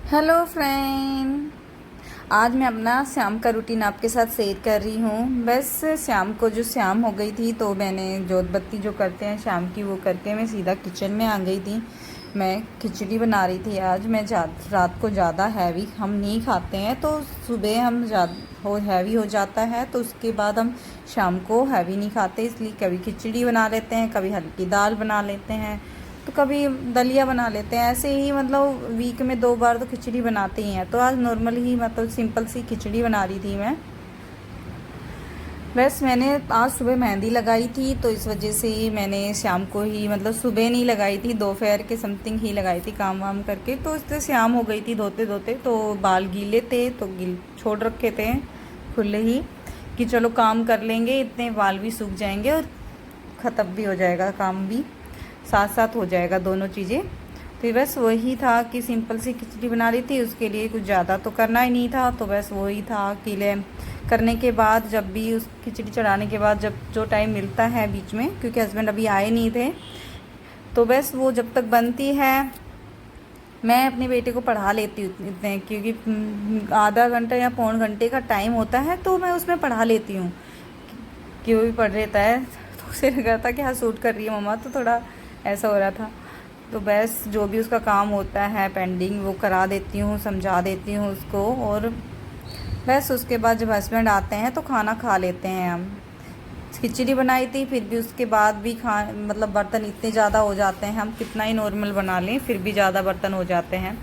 Hello friend. आज मैं अपना शाम का रूटीन आपके साथ शेयर कर रही हूँ। बस शाम को जो शाम हो गई थी तो मैंने जोत बत्ती जो करते हैं शाम की वो करके मैं सीधा किचन में आ गई थी। मैं खिचड़ी बना रही थी। आज मैं रात को ज़्यादा हैवी हम नहीं खाते हैं, तो सुबह हम ज़्यादा हैवी हो जाता है तो उसके बाद हम शाम को हैवी नहीं खाते, इसलिए कभी खिचड़ी बना लेते हैं, कभी हल्की दाल बना लेते हैं, तो कभी दलिया बना लेते हैं। ऐसे ही मतलब वीक में 2 बार तो खिचड़ी बनाते ही हैं। तो आज नॉर्मल ही मतलब सिंपल सी खिचड़ी बना रही थी मैं। बस मैंने आज सुबह मेहंदी लगाई थी तो इस वजह से ही मैंने शाम को ही मतलब सुबह नहीं लगाई थी, दोपहर के समथिंग ही लगाई थी काम वाम करके। तो इससे शाम हो गई थी धोते धोते, तो बाल गीले थे तो गिल छोड़ रखे थे खुले ही कि चलो काम कर लेंगे, इतने बाल भी सूख जाएंगे और ख़त्म भी हो जाएगा, काम भी साथ साथ हो जाएगा दोनों चीज़ें। तो बस वही था कि सिंपल सी खिचड़ी बना रही थी, उसके लिए कुछ ज़्यादा तो करना ही नहीं था। तो बस वही था कि ले करने के बाद जब भी उस खिचड़ी चढ़ाने के बाद जब जो टाइम मिलता है बीच में, क्योंकि हस्बैंड अभी आए नहीं थे, तो बस वो जब तक बनती है मैं अपने बेटे को पढ़ा लेती हूँ इतने, क्योंकि आधा घंटा या पौन घंटे का टाइम होता है तो मैं उसमें पढ़ा लेती हूँ कि वो भी पढ़ रहता है। तो उसे लग रहा था कि हाँ सूट कर रही है मम्मा, तो थोड़ा ऐसा हो रहा था। तो बस जो भी उसका काम होता है पेंडिंग वो करा देती हूँ, समझा देती हूँ उसको, और बस उसके बाद जब हस्बैंड आते हैं तो खाना खा लेते हैं हम। खिचड़ी बनाई थी फिर भी उसके बाद भी मतलब बर्तन इतने ज़्यादा हो जाते हैं, हम कितना ही नॉर्मल बना लें फिर भी ज़्यादा बर्तन हो जाते हैं।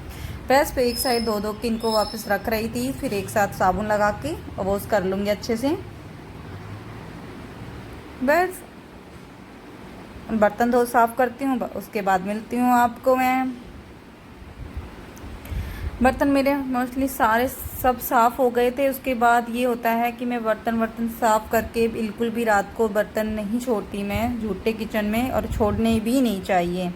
बस पे एक साइड धो धो के इनको वापस रख रही थी, फिर एक साथ साबुन लगा के वॉश कर लूँगी अच्छे से। बस बर्तन धो साफ़ करती हूँ, उसके बाद मिलती हूँ आपको मैं। बर्तन मेरे मोस्टली सारे सब साफ़ हो गए थे। उसके बाद ये होता है कि मैं बर्तन साफ़ करके बिल्कुल भी रात को बर्तन नहीं छोड़ती मैं झूठे किचन में, और छोड़ने भी नहीं चाहिए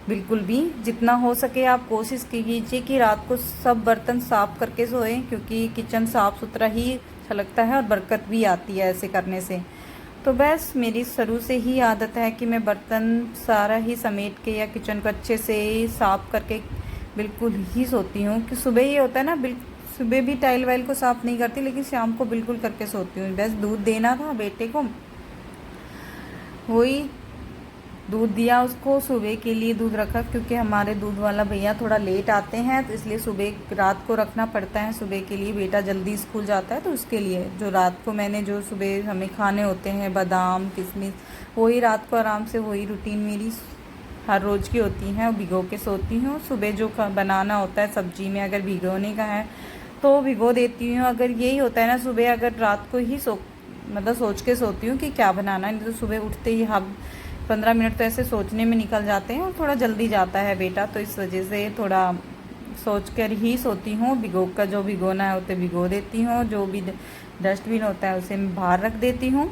बिल्कुल भी। जितना हो सके आप कोशिश कीजिए कि रात को सब बर्तन साफ़ करके सोएं, क्योंकि किचन साफ़ सुथरा ही अच्छा लगता है और बरकत भी आती है ऐसे करने से। तो बस मेरी शुरू से ही आदत है कि मैं बर्तन सारा ही समेट के या किचन को अच्छे से साफ़ करके बिल्कुल ही सोती हूँ। कि सुबह ही होता है ना, सुबह भी टाइल वाइल को साफ़ नहीं करती, लेकिन शाम को बिल्कुल करके सोती हूँ। बस दूध देना था बेटे को, वही दूध दिया उसको, सुबह के लिए दूध रखा, क्योंकि हमारे दूध वाला भैया थोड़ा लेट आते हैं तो इसलिए सुबह रात को रखना पड़ता है। सुबह के लिए बेटा जल्दी स्कूल जाता है तो उसके लिए जो रात को मैंने जो सुबह हमें खाने होते हैं बादाम किशमिश, वही रात को आराम से वही रूटीन मेरी हर रोज़ की होती हैं, भिगो के सोती हूँ। सुबह जो बनाना होता है सब्जी में अगर भिगोने का है तो भिगो देती हूँ। अगर यही होता है ना सुबह अगर रात को ही मतलब सोच के सोती हूँ कि क्या बनाना है, नहीं तो सुबह उठते ही हम 15 मिनट तो ऐसे सोचने में निकल जाते हैं, और थोड़ा जल्दी जाता है बेटा, तो इस वजह से थोड़ा सोच कर ही सोती हूँ। भिगो कर जो भिगोना है उसे भिगो देती हूँ, जो भी डस्टबिन होता है उसे मैं बाहर रख देती हूँ,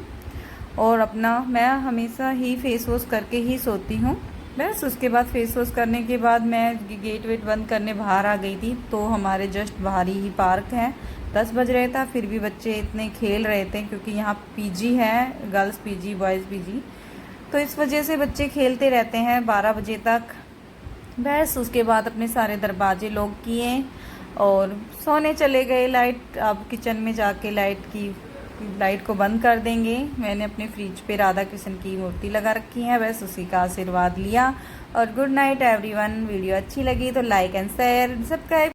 और अपना मैं हमेशा ही फेस वॉश करके ही सोती हूँ। बस उसके बाद फेस वॉश करने के बाद मैं गेट वेट बंद करने बाहर आ गई थी। तो हमारे जस्ट बाहर ही पार्क है, 10 बज रहा था फिर भी बच्चे इतने खेल रहे थे, क्योंकि यहाँ पीजी है, गर्ल्स पीजी बॉयज़ पीजी, तो इस वजह से बच्चे खेलते रहते हैं 12 बजे तक। बस उसके बाद अपने सारे दरवाजे लॉक किए और सोने चले गए। लाइट अब किचन में जाके लाइट को बंद कर देंगे। मैंने अपने फ्रिज पे राधा कृष्ण की मूर्ति लगा रखी है, बस उसी का आशीर्वाद लिया। और गुड नाइट एवरीवन। वीडियो अच्छी लगी तो लाइक एंड शेयर सब्सक्राइब।